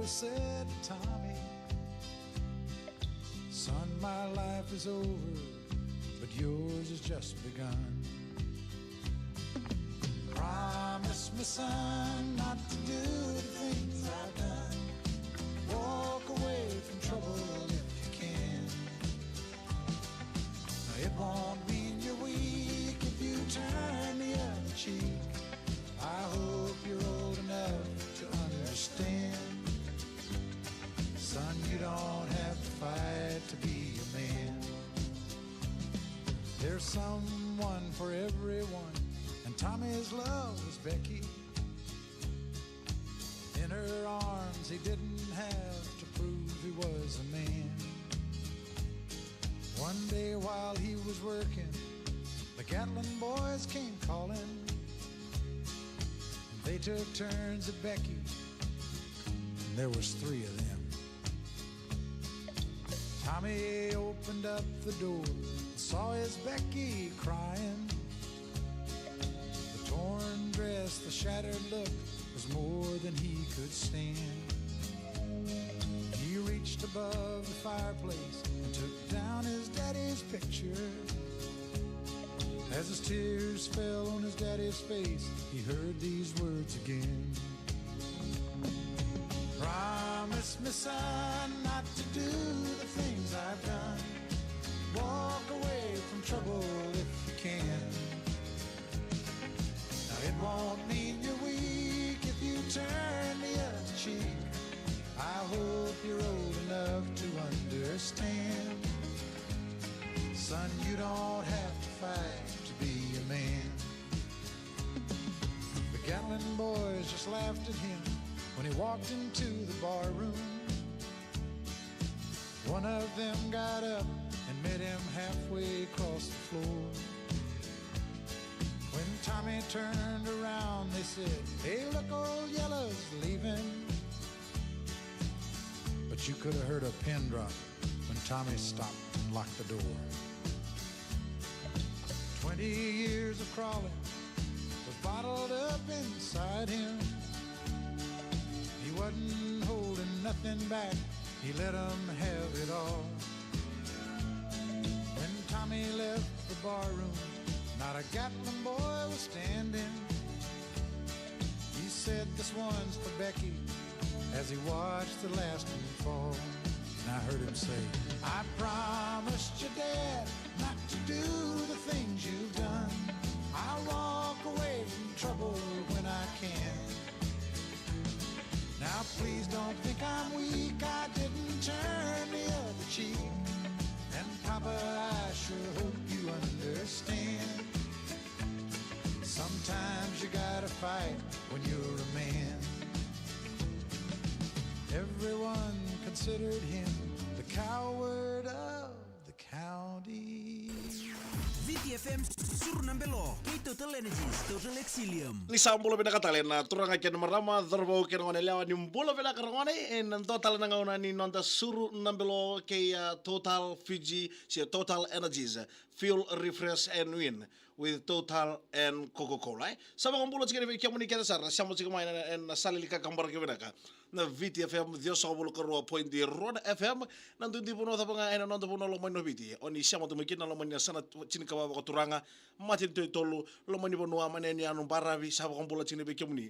said to Tommy, son, my life is over, but yours has just begun. Promise me, son, not to do the things I've done. Walk away from trouble if you can. It won't mean you're weak if you turn the other cheek. I hope you're old enough to understand. Son, you don't have to fight to be a man. There's someone for everyone, and Tommy's love was Becky. In her arms he didn't have to prove he was a man. One day while he was working, the Gatlin boys came calling. They took turns at Becky, and there was 3 of them. Tommy opened up the door and saw his Becky crying. The torn dress, the shattered look was more than he could stand. He reached above the fireplace and took down his daddy's picture. As his tears fell on his daddy's face, he heard these words again. Promise me, son, not to do the things I've done. Walk away from trouble if you can. Now it won't mean you're weak if you turn the other cheek. I hope you're old enough to understand. Son, you don't have to fight to be a man. The Gatlin boys just laughed at him when he walked into the bar room. One of them got up and met him halfway across the floor. When Tommy turned around, they said, hey, look, old Yellow's leaving. But you could have heard a pin drop when Tommy stopped and locked the door. 20 years of crawling was bottled up inside him. He wasn't holding nothing back, he let them have it all. When Tommy left the bar room, not a Gatlin boy was standing. He said, this one's for Becky, as he watched the last one fall. And I heard him say, I promised your dad not to do the things you've done. I'll walk away from trouble when I can. Now please don't think I'm weak, I didn't turn the other cheek. And Papa, I sure hope you understand. Sometimes you gotta fight when you're a man. Everyone considered him the coward of the county. VTFM Surnambelo, Total Energies, Total Exilium. Lisambulo pinakatalena turanga ken marama dharbo ken ngone lewa ni mbulo vela karangone en total nangona ni nonda suru nambelo ke Total Fiji si Total Energies fuel refresh and win with Total and Coca-Cola. Sama mbulo chikene ve kemuni keta sar siamo chikama en salilika kambara ke venaka na VTFM diosabulo karua point di Road FM nandu di puno tapanga en nonda puno lo mano viti oni siamo to mekina lo manya sana chinika wa turanga matin to tolu lo mani bonua maneni anu baravi sabo mbulo chine ve kemuni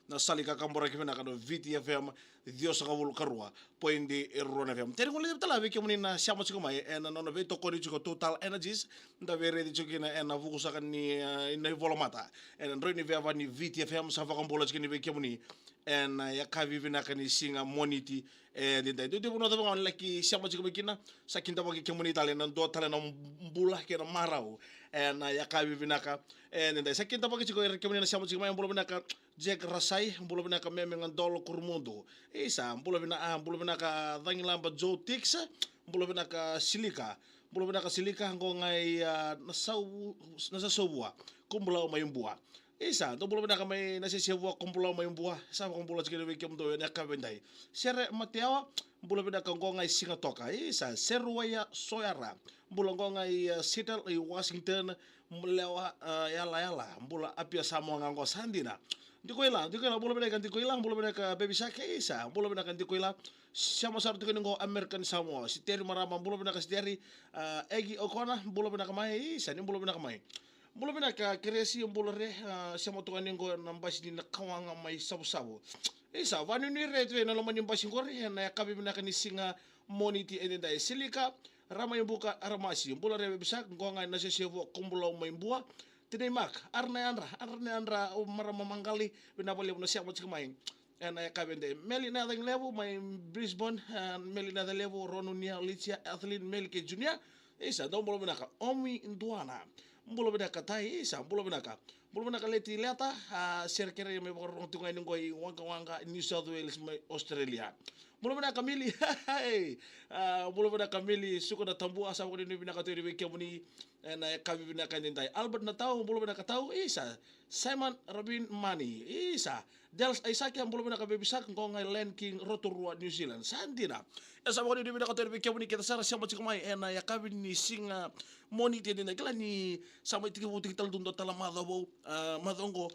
na salika kambara ke venaka no VTFM diosabulo karua point di Road FM teri ngole tala ve kemuni na siamo chikama en nonda ve to koni chiko Total Energies nda ve ready chikina en avukusa ni na volomata en roni ve avani VTFM sabo mbulo chine ve kemuni en ya kavi vinakani singa moniti dindai do bono to ngon laki siamo chiko bekina sakinta bagi kemuni italian do tale no mbula ke no marau en ya kavi vinaka dindai sakinta bagi chiko kemuni na siamo chiko mai mbula vinaka jek rasai mbula vinaka meme ngandolo kurmundo isa mbula vinaka dangilamba jo tix mbula vinaka silika ngongai nasasubua kumbula mayumbua isa to bulo na kami nasisiwa kumpulo mayumbua sa kumpulo chikene wiki mdo na kabendai sere matewa bulo na kangonga isinga toka isa seruaya soyara bulo ngonga Seattle Washington mlewa yala mbula apia samo ngango sandina Di ko ilang, bula bina kan di ko ilang, bula bina ka baby shark isa, bula bina kan di ko ilang. Sama sarto kan ngo American Samoa, si Terry Marama, bula bina ka si Terry, Egi Okona, bula bina ka mai isa, ni bula bina ka mai. Bula bina ka keresi yung bula re, sama tukan ngo nambas di nakawanga mai sabu-sabu. Isa, vanu ni re tu na laman yung basin ko re, na kabi bina ka ni singa moniti dai silika, rama yung buka aramasi, yung bula re baby shark, ngo nga nasa siya kumbulaw may buwa. Tinay mak, arne andra marama manggali binabali mo na siya mo main. And I kabende meli na dang level my Brisbane meli na dang level Ronunia Licia Athlete Melke Junior isa dong bolo binaka omi induana bolo binaka tai isa bolo binaka leti leta serkere me borong tungai nungoi wanga New South Wales Australia bolo binaka mili bolo binaka mili suka na tambu asa ko ni binaka to ni kemuni na kabi binaka nindai Albert na tau bolo binaka tau isa Simon Robin Mani isa Dels Isaac yang belum nak bebisak kau ngai Land King Rotorua New Zealand sandina esa ko ni binaka to ni kemuni kita sara siapa cik mai na ya kabi ni singa moni tedi na kala ni sama tiki buti tal dundo tala madabo madongo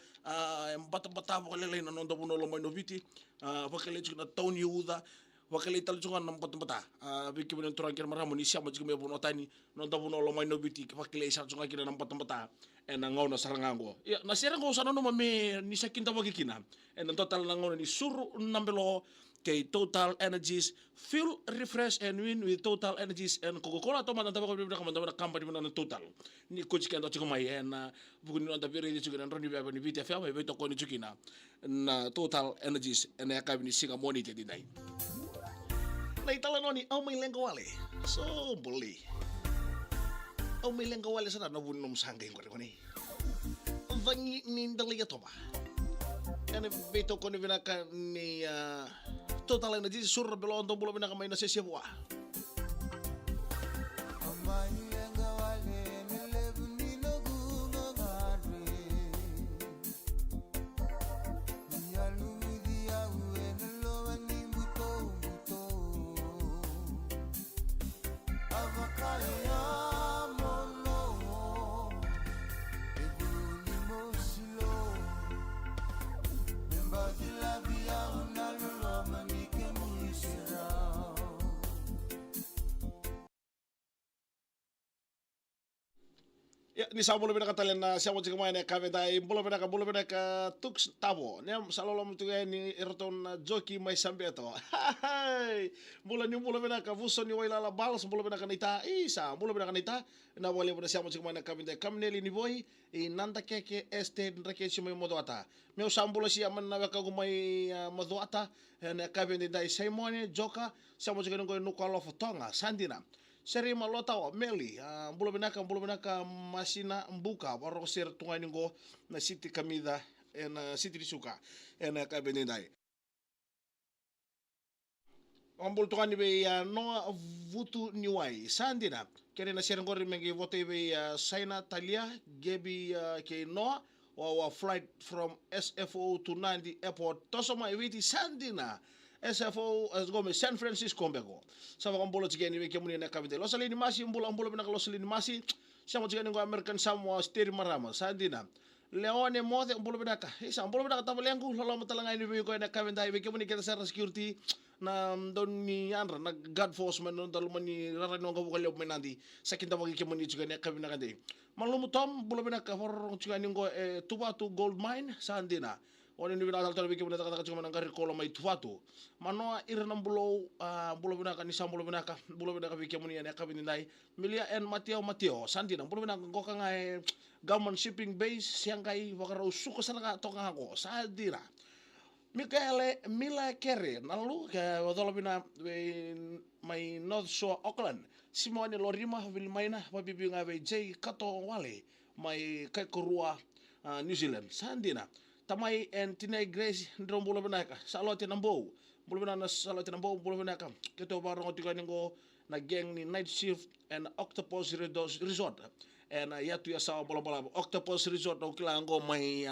bata ko lele na nondo buno lo mai noviti pakale cik na Tony Uda wakali tal jungan nam bata biki buno turang kira maramu ni siapa cik me buno tani nondo buno lo mai noviti pakale sa jungan kira nam bata ngau na sarangango ya na sarango sana no mame ni sakinta magikina total ngau ni suru nambelo kay Total Energies fuel refresh and win with Total Energies and Coca-Cola to man tabo ko bibra kamanda na company mo na Total ni coach kendo chiko mai bugun no tabiri ni chiko na roni baba ni VTF mai beto ko ni chikina na Total Energies and ya kabini singa money te dinai na itala no ni au mai lengo wale so boli au mai lengo wale sana no bunum sangay ko ni vangi ni ndali to ba ene beto ko ni binaka ni Total Energy surra belon to bulo binaka may nasisiwa. Ya, ni sa bolo binaka talen na siya mo chika may na kavedai bolo binaka tux tabo. Niya salolo mo tuya ni erton na joki may sambeto. Bolo binaka vuso ni wailala balas bolo binaka nita isa bolo binaka nita na wale mo na siya mo chika may na kavedai kamneli ni boy nanda keke este nrake si may modoata. Meu sambulo siya man na waka gumay modoata na kavedai Simone joka siya mo chika nung nukalo fotonga sandina. Seri malota wa meli bulo binaka masina mbuka waro ser tungai ningo na city kamida na city disuka na ka benindai ambul tungani be no vutu niwai sandina kere na ser ngori mengi vote be Saina Talia gebi ke no wa flight from SFO to Nandi airport tosoma eviti sandina SFO gome San Francisco mbego sama kambolo chigeni weke muni na kabite losalini masi mbulo binaka losalini masi sama chigeni ngo American Samoa steri marama sandina leone mode mbulo binaka isa mbulo binaka tabalengu lolo matalangai ni weke na kabite weke muni kita sara security na don ni andra na God force man don dalumani rarano ngo bukal yob menandi sakinta weke muni chigeni kabina kande malumu tom mbulo binaka for chigeni ngo Tuvatu gold mine sandina oni ni binaka tal weke muni taka chuma ngari kolo mai Tuvatu manoa iranam bulo binaka ni sambulo binaka weke muni ya kabini nai milia en Mateo sandina bulo binaka ngoka ngai government shipping base siangkai wakaro suko sana toka hako sandina Mikaele Mila Kere nalu ka wadolo bina mai North Shore Auckland simone lorima vilmaina pabibi ngai J Kato Wale mai kaikorua New Zealand sandina tamai en tinai Grace ndrom bulo binaka salote nambo bulo binaka salote nambo bulo binaka keto barong tiga ningo na geng ni Night Shift and Octopus Resort and yatu ya sawa bola Octopus Resort okila ngo mai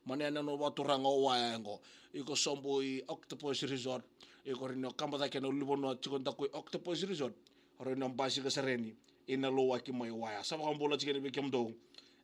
manena no waturango waengo iko sombo I Octopus Resort iko rino kambata keno libono chikonta ko Octopus Resort rino basi ka sereni ina lo waki mai waya sawa bola chikene be kemdo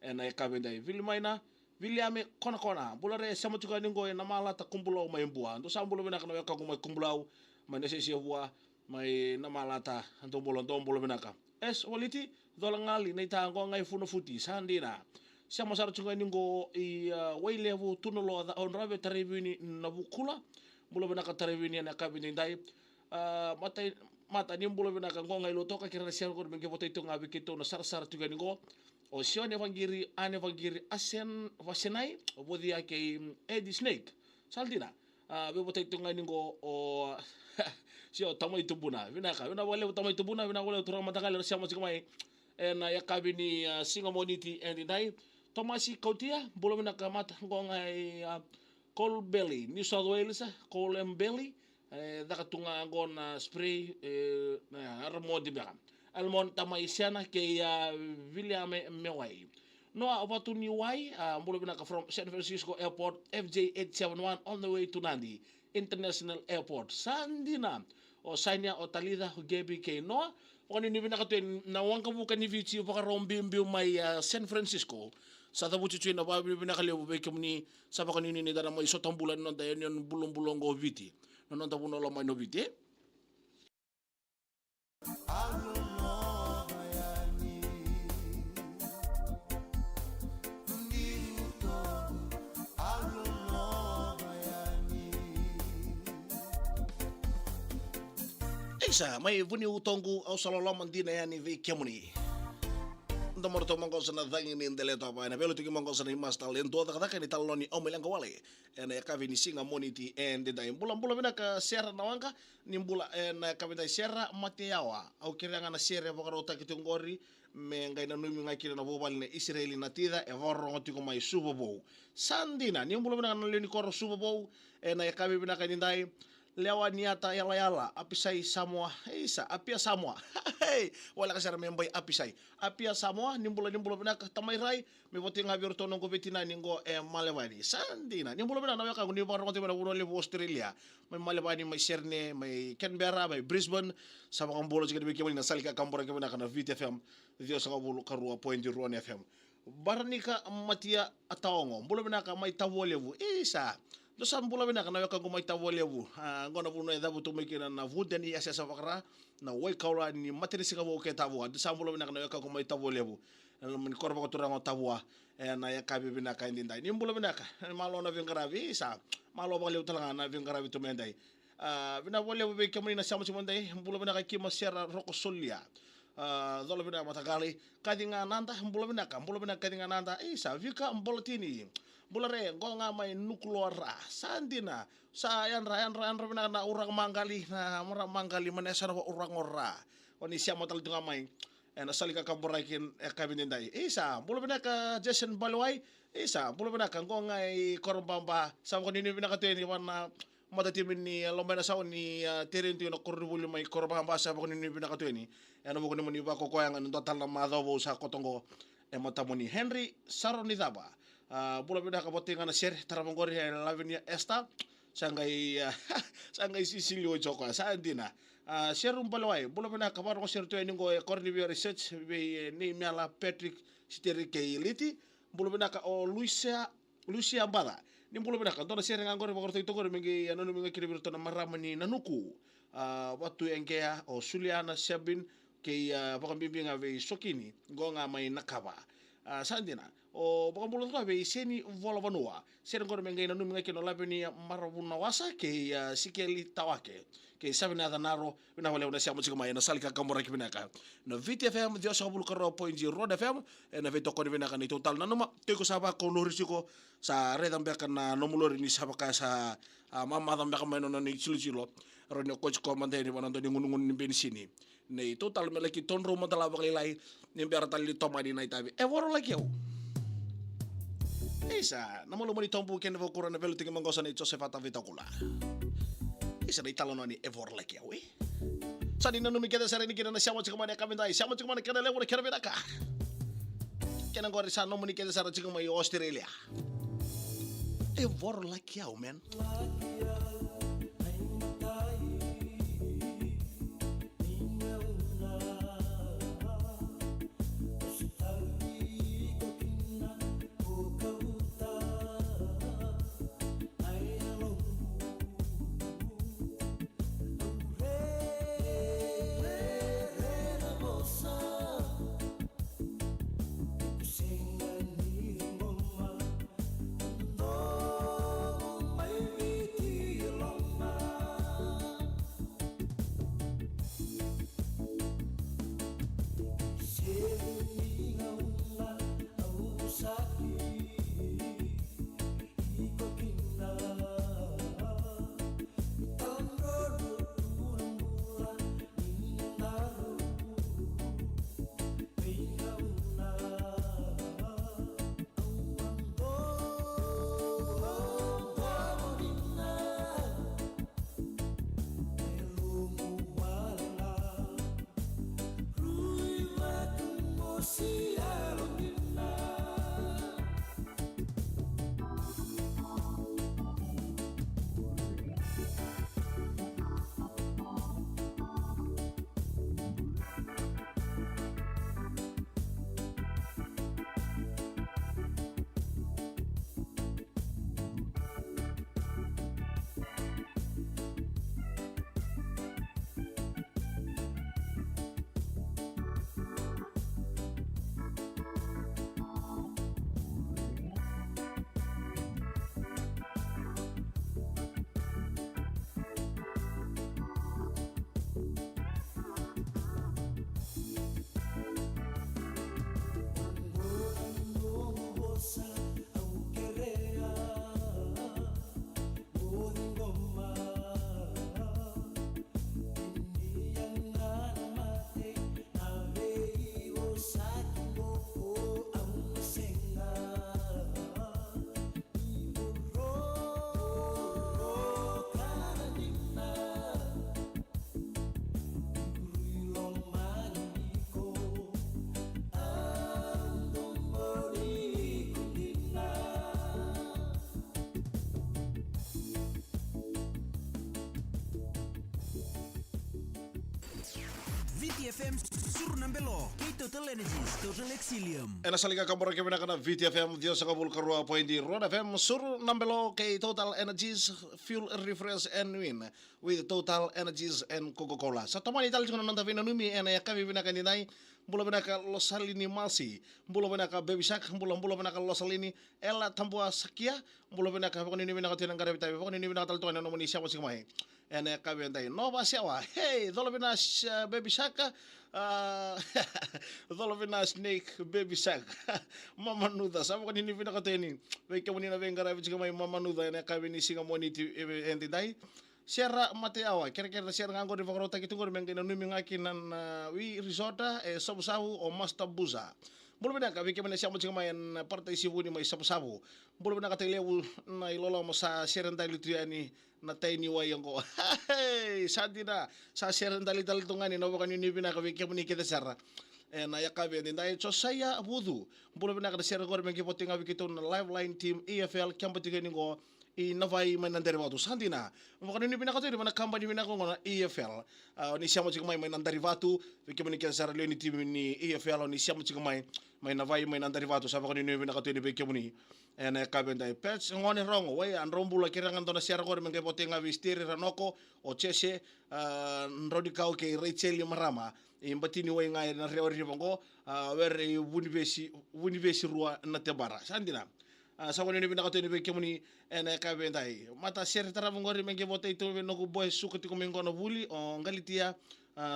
and ay kabendai vilmaina Williame kona bulare sama tuka ningo na malata kumbulau mai bua ndo sambulo bina kana yaka kumai kumbulau manesesi bua mai na malata ntombolo bina ka es waliti dola ngali nei tango ngai funo futi sandina siamo sara tuka ningo I way level tunolo da onrave tarevini na bukula bulo bina ka tarevini na kabini dai mata nimbulo bina ka ngonga ilo toka kira siar ko menge voto itu ngabe kito na sara tuka ningo o sion evangiri asen vasenai o bodia ke Eddie Snake saldina be botai tunga ningo o sio tamai tubuna vina wale tamai tubuna vina wale tura matakale sia mo sikamai na yakabini singa moniti and dai Tomasi Kautia bolo vina kamata ngonga Cole Belly New South Wales Cole Belly daka tunga ngona spray na armo di baka almon tamai siana ke William Mewai Noa opportunity why mbulo binaka from San Francisco Airport FJ871 on the way to Nandi International Airport Sandina o Sanya o Talida o Gabi ke Noa oni ni binaka to na wanka buka ni vici baka rombi mai San Francisco sa tabuti tu na ba binaka lebo be kemni sa baka ni dara mai sotambulan non da yon bulong-bulongo viti non ta buno lo mai no viti Isa mai vuni utongu au salolama ndina yani ve kemuni ndamor to mango sana dhangi ni ndele to pa na pelo tiki mango sana imastal ento ta kada ni taloni o melang wale ena ya kavi ni singa moniti and the dime bulan bina ka sierra na wanka ni bula na kavi da sierra mateawa au kiranga na sierra bokarota kitungori me ngai na numi ngai kira na bobal ne Israeli na tida e vorro ngoti ko mai Super Bowl sandina ni bula bina na leni kor Super Bowl ena ya kavi bina ka ndai lewa niata yala apisai Samoa isa apia Samoa hey wala kasara membai apisai apia Samoa nimbula bina tamai rai me voti nga virto no gobetina ningo malevani sandina nimbula bina na ka ni baro ngoti bina uno le Australia mai malevani mai Sydney mai Canberra mai Brisbane sama kan bolo jika dibiki na salika kambora ke bina kana VTFM dio sanga bolo karua point Ron FM barnika matia ataongo bolo bina ka mai tavolevu isa dosa mbula bina kana yaka ngomai tavolevu ngona buno eda buto mekina na vuden ya sesa vakra na wai kaula ni materi sika bo ke tavua dosa mbula bina kana yaka ngomai tavolevu min korba ko turanga tavua na yaka bina ka indai ni mbula bina ka malo na vingaravi isa malo ba le utalanga na vingaravi to mendai bina volevu be kemni na samu simondai mbula bina ka kima sera roko solia dolo bina matakali kadinga nanda mbula bina kadinga nanda isa vika mbolotini bulare ngonga mai nuklora sandina sa yan bina na urang manggali manesa urang ora oni siamo tal tunga mai na salika kamborakin kabinindai isa bula bina ka Jason Balwai isa bula bina ka ngonga korbamba sa ko ni bina ka teni wana matatimin ni lombena sa ni terento na korbuli mai korbamba sa ko ni bina ka teni ano mo ni ba ko koyang an total na madobo sa kotongo matamoni Henry Saronidaba bula bina ka botinga na share taramongori lavinia esta sangai Sicilio joko sandina share Balwai bula bina ka baro share to ningo Cornivia Research be ni mala Patrick Sterike Liti bula bina ka o Lucia Bada ni bula bina ka dona share ngangore bagor to ko mingi anono mingi kiribirto na maramani nanuku watu engea o Suliana Sabin ke pakambimbinga ve sokini ngonga mai nakaba sandina o bakambulo to be seni volavanoa seni ngor mengai na numi ngake no labeni marabuna wasa ke sikeli tawake ke sabina danaro bina wale una siamo chika mai na salika kamora kibina ka no VTFM dio sabul karo point Road FM na veto ko bina ka ni total na numa ke ko saba ko no risiko sa redam be kana no mulori ni saba ka sa mama dam be ka mai no ni chilo ronyo coach komande ni banando ni ngungun ni bensini nei total meleki tonro madala baklilai ni berata li tomani na itabi e woro lagi eu isa namolo moni tombu ken vo kurana velu tinga mangosa ni Joseph Atavitokula isa ni talono ni e woro lagi eu sani nanu mi keda sare ni kena na siamo chikamane kamendai siamo chikamane kena lewo kena bedaka kena ngori sa no moni keda sare chikamai Australia e woro lagi eu man VTFM Surnambelo, kay Total Energies, Total Exilium. Ena salika kamora kemina kana VTFM Dio sa kabul karua pointi Roda FM Surnambelo kay Total Energies Fuel Refresh and Win with Total Energies and Coca-Cola. Sa tomani tal kuna nanta vina numi ena yakavi vina kanindai mbula vina ka losalini masi mbula vina ka baby shark mbula vina ka losalini ela tambua sakia mbula vina ka pokoni vina ka tinang gara bitai pokoni vina ka tal tuana nomoni siapa sikamai ena yakavi ndai nova siawa hey dolo vina baby shark dolo vina snake baby shark mama nuda sama kan ini vina kateni we kemuni na vengara vichika mai mama nuda ena yakavi ni singa moni ti endi dai Sierra mate awa kira-kira sierra nganggo di fakrota kitu ngor mengkina numi ngakinan wi risota sabu-sabu o masta buza bulu bena ka wiki mena siamo chinga mayan partai sibu ni mai sabu-sabu bulu bena ka telewu na ilolo mo sa sierra ndali triani na taini wa yango hey sadina sa sierra ndali tal tungani no bakani ni bena ka wiki meni kita sarra na yakabe ndai cho saya budu bulu bena ka sierra ngor mengki potinga wiki to na live line team EFL kampotiga ningo I navai manandari watu sandina makanya ni pinaka tu di mana kampanye pinaka ngona EFL ni siamo chika mai manandari watu wiki mani kia sara leo ni tim ni EFL ni siamo chika mai navai manandari watu sa makanya ni pinaka tu di wiki mani ena kabenda patch ngone rongo wai an rombula kirangan tona siara gore mengke potenga vistiri ranoko o chese nrodi kau ke Rachel marama imbatini wai ngai na reori bongo were univesi rua na tebara sandina sa wani ni pinaka tu di wiki mani ena kabendai mata ser tara ngori menge vote itu no ku boy sukati ko mengo no buli o ngalitia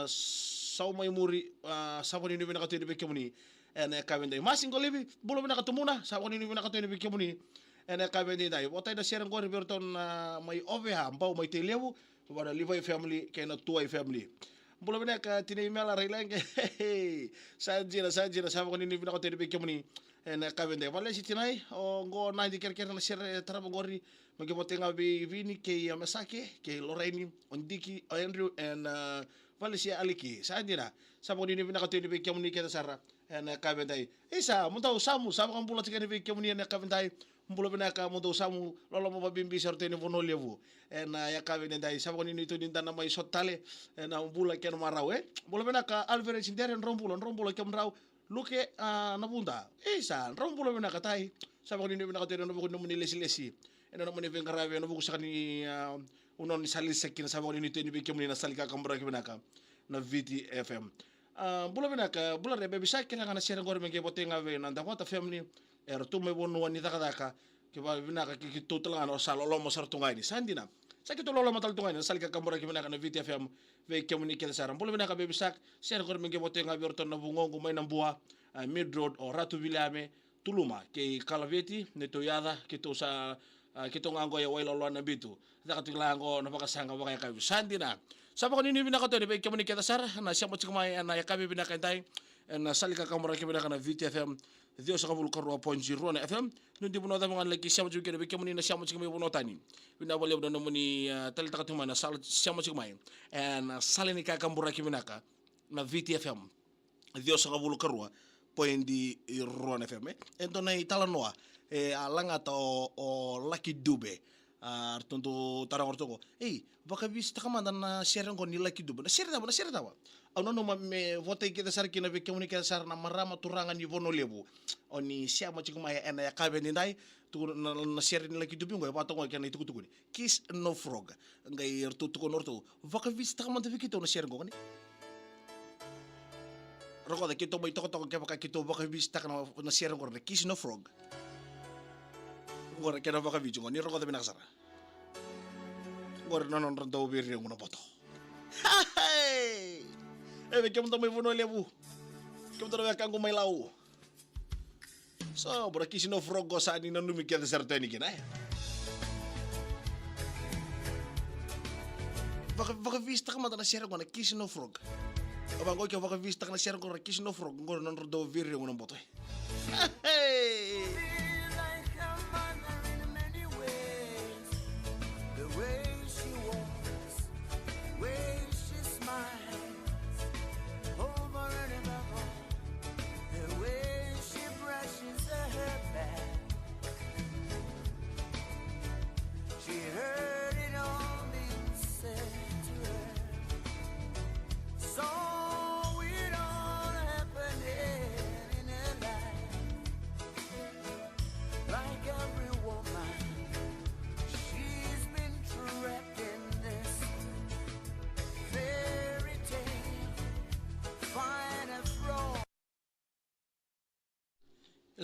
sau mai muri saboni ni bina ka tu be kemuni ena kabendai masingo lebi bolo bina ka tumuna saboni ni bina ka tu be kemuni ena kabendai dai vote da ser ngori berton mai ovea mbau mai telewu wala livai family kena tuai family bolo bina ka tini mela relenge sajira saboni ni bina ka tu be kemuni ena kabende vale sitinai o go nai di kerker na ser tarabogori magibotenga bi vini ke Yamasake ke Lorraine ondiki Andrew and vale si aliki sadira saboni ni bina kateni be kemuni ke sara ena kabende isa muntau samu kan bula tikani be kemuni ena kabende mbula bina ka muntau samu lolo mo babimbi sorteni vono levu ena ya kabende dai saboni ni to dintana mai sotale ena mbula ken marawe mbula bina ka alvarez nderen rombulo kemrau luke na bunda isa rombulo bina katai saboni ni bina kateni no buku no muni lesi ena no muni vengarave no buku sakani unon salisa kin saboni ni to ni be kemuni na salika kambra bina ka na VTFM bula bina ka bula rebe bisa kina kana share ngor menge botenga ve na ndakota family tu me bonu wani daka ke ba bina ka ki total ngano salolo mo sartungai ni sandina sakito lolo matal tungai na salika kambra bina ka na VTFM ve kemuni kela saram bula bina ka be bisa share ngor menge botenga ve orton na bungongo mai nambua mid road o ratu vilame tuluma ke kalaveti netoyada ke to sa kita ngango ya wailo na bitu daka tilango na pakasanga bakay ka sandina sapa ko ni bina ka to ni kemuni kela sar na siya mo tsikmay na yakabi bina kantay na salika kamera ke bina ka na VTFM Dio sa kabul karua ponjiro na FM nundi buno da mga lagi siya mo tsikmay be kemuni na siya mo tsikmay buno tani bina wala buno muni talita katuma na sal siya mo tsikmay and salini ka kambura ke bina ka na VTFM Dio sa kabul karua poindi Ruan FM ento na italanoa alanga o Lucky Dube artuntu tarang ortoko baka vista kamanda na share ko ni Lucky Dube na share dawa ano no me vote kita sar kina be komunika sar na marama turangan ni vono lebu oni siamo chikuma ya ena ya kabe ni dai tu na share ni Lucky Dube ngoi pato ngoi kana itu kutukuni kiss no frog ngai artuntu ko norto baka vista kamanda vikito na share ko ni roko da kito mai toko ke baka kito baka vista kana na share ko na kiss no frog ngora kena baka video ni roko da binakasara ngora non rando birri ngona poto be kem to mai vono lebu kem to ka ngo mai lau so bora kiss no frog go sa ni nanu mi keda serteni kina baka vista kama na share ko na kiss no frog abango ke baka vista na share ko na kiss no frog ngora non rando birri ngona poto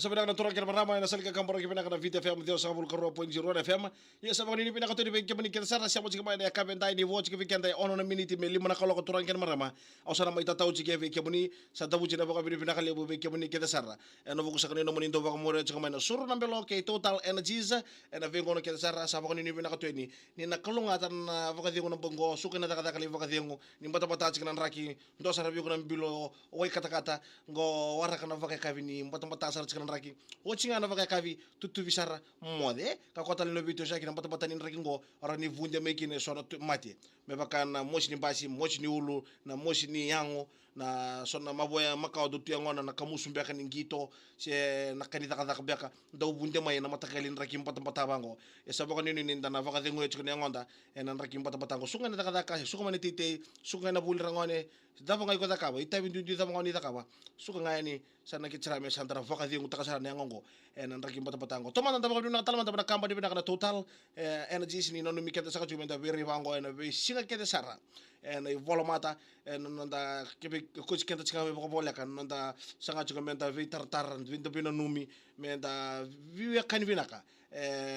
Sa pinaka natural kina marama na salika kamporo ki pinaka na Vita FM Dio sa Vulcaro point 0 FM. Ya sa ni pinaka to ni ke mani kina sara siamo chika mai ka bendai ni watch ke weekend ai ono na minute me lima na kalo ko turan kina marama. Au sana mai tatau chike ke mani sa dabu china baka pinaka lebu ke mani kina sara. Eno buku sakani no mani ndo baka more chika mai na suru na belo ke Total Energies ena vengo no kina sara sa baka ni pinaka to ni na kalunga tan baka dingo na bongo suka na taka kali baka dingo ni bata bata chika na raki ndo sara biu na bilo oi kata go wara kana baka kavini bata bata sara chika raki ochinga na vaka kavi tutu visara mode ka kota lino video shaki na bata ni raki ngo ora ni vunde meki ne sona mati me baka na moshi ni basi moshi ni ulu na moshi ni yango na sona maboya makao do tu yango na kamusu mbeka ni ngito se na kanita kata beka do vunde mai na matakalin raki bata bango e sabaka ni ni na vaka dengo chika ni ngonda e na raki bata ngo sunga na kata ka suka mani tite suka na bulirangone dava ngai kota ka ba ita bindu di dava ngoni taka ba suka ngai ni sana kitsara me santara vaka dengo taka na ngongo en raki bata ngo toma na dava na talama na company na Total Energies ni no mi kete saka chumenta veri vango en ve singa kete sara en volomata en nanda kebe coach kente chika me bola kan nanda sanga chumenta ve tartar vindo pino numi menda viu kan vinaka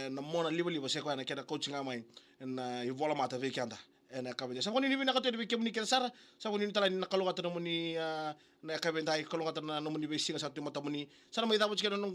na mona libo se kwa na kena coaching amai en volomata ve kanda en kabede sa koni ni vinaka to de kemni kete sara sa koni ni tala ni nakalunga to moni na kabenda kalunga to na moni ve singa sa tu mata moni sana mai dabo chika no